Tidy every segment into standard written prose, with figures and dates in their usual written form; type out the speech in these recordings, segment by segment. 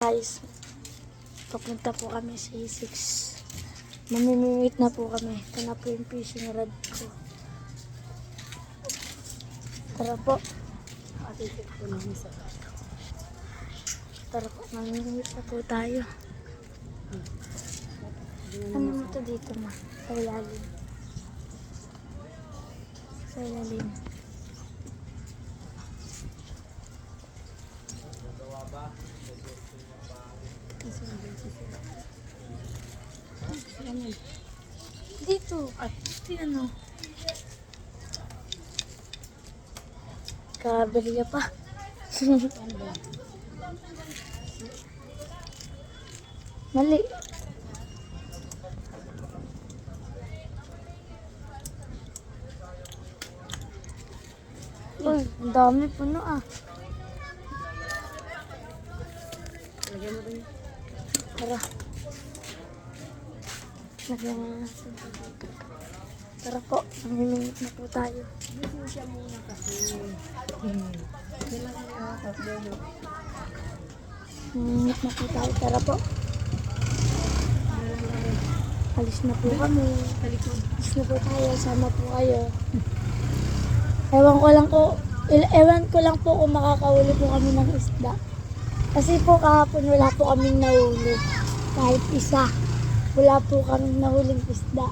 guys. Papunta po kami sa E6. Mamimimit na po kami. Ito na po yung fishing rod ko. Tara po. Tara po, mamimimit na po tayo. Ano mo ito dito ma? Sa ilalim. Sa ilalim. Dito. Ay, ito ano. Kaberya pa. Mali. Uy, ang dami puno ah. Tara. Lagyan na natin. Tara po, mamimingit na po tayo. Busy siya muna kasi. Mamimingit na po tayo. Tara po. Alis na po kami. Alis na po tayo. Sama po kayo. Ewan ko lang po kung makakahuli po kami ng isda. Kasi po kahapon wala po kaming nahuli. Kahit isa. Wala po kaming nahuling isda.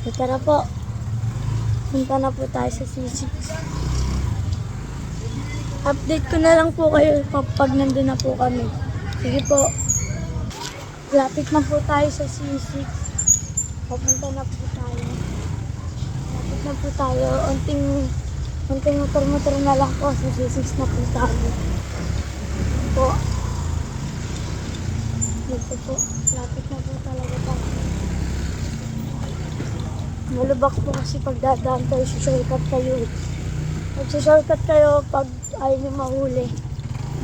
So tara po. Punta na po tayo sa C6. Update ko na lang po kayo pag nandun na po kami. Sige po. Lapit na po tayo sa C6. Papunta na po tayo. Lapit na po tayo. Unting motor-motor na lang po. Sa C6 na po tayo. Po. Dito po. Lapit na po talaga tayo. Malubak po kasi pag dadaan tayo, shortcut kayo. Pag shortcut kayo, pag ayaw nyo mahuli.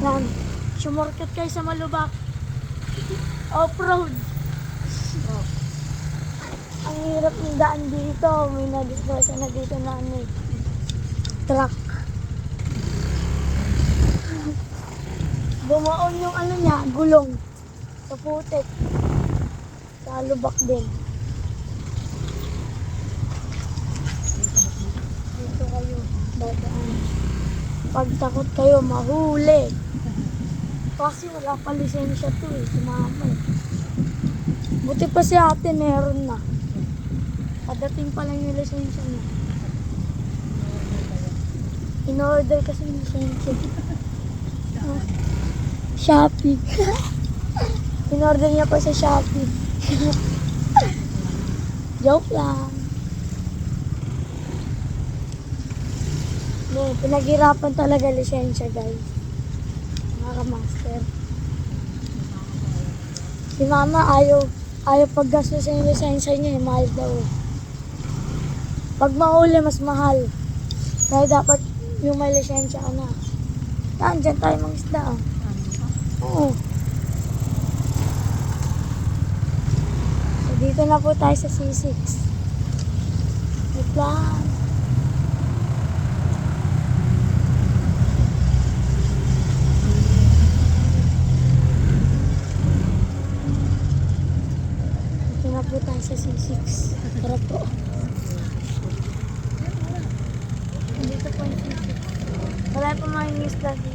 Yan. Sumortcut kayo sa malubak. Off-road. Ang hirap ng daan dito. May nadisgrasya na dito na truck. Bumaon yung niya, gulong. Sa putik. Sa lubak din. Dito kayo. Dadaan. Pag takot kayo, mahuli. Kasi wala pa lisensya to eh. Si mama eh. Buti pa si ate meron na. Padating pa lang yung lisensya niya. In-order kasi yung lisensya. Shopee. In-order niya pa sa Shopee. Joke lang. No, pinaghirapan talaga lisensya guys. Mga master. Si mama ayaw paggastos yung lisensya niya, mahal daw. Pag mahuli, mas mahal. Kaya dapat yung may lisensya ka na. Yan, dyan tayo mga isda. Oo. So, dito na po tayo sa C6. Wait lang. Po tayo sa C6. Tara po. Dito po yung C6. Wala po mga isda dito.